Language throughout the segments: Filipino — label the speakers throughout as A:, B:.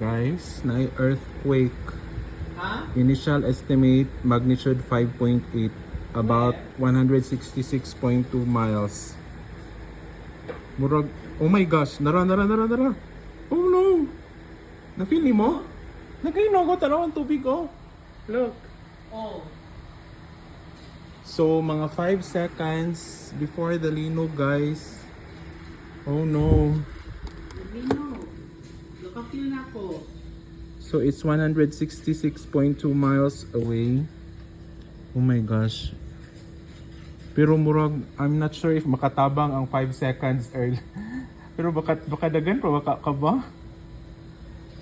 A: Guys, na earthquake. Initial estimate magnitude 5.8, about 166.2 miles. Murag, oh my gosh, nara. Oh no. Na-feel mo? Nagainom ko talawang tubig oh. Look.
B: Oh.
A: So mga 5 seconds before the linog, guys. Oh no.
B: Lino. Nakafeel na ko.
A: So it's 166.2 miles away. Oh my gosh. Pero murag, I'm not sure if makatabang ang 5 seconds early. Pero baka dagan pa baka ka ba?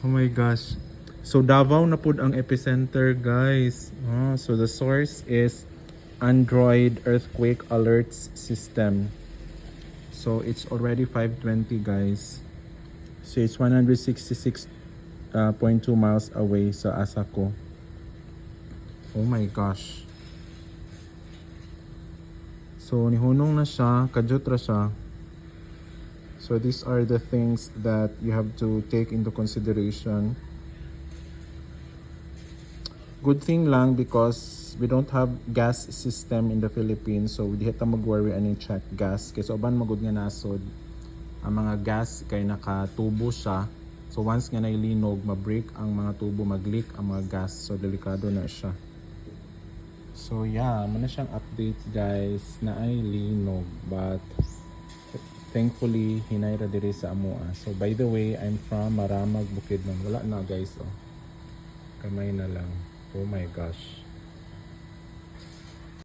A: Oh my gosh. So Davao na pud ang epicenter, guys. So the source is Android Earthquake Alerts System. So it's already 5:20, guys. So it's 166.2 miles away sa Asako. Oh my gosh. So nihunong na siya, kadyot ra siya. So these are the things that you have to take into consideration. Good thing lang because we don't have gas system in the Philippines, so di hita mag-worry ani check gas kay so uban magud nga nasod ang mga gas kay nakatubo siya. So once nga nailinog, ma-break ang mga tubo, mag-leak ang mga gas, so delikado na siya. So yeah, muna siyang update, guys, na ay linog, but thankfully hinay ra diri sa amoa. So by the way, I'm from Maramag, Bukidnon. Wala na, guys, oh. Kamay na lang. Oh my gosh.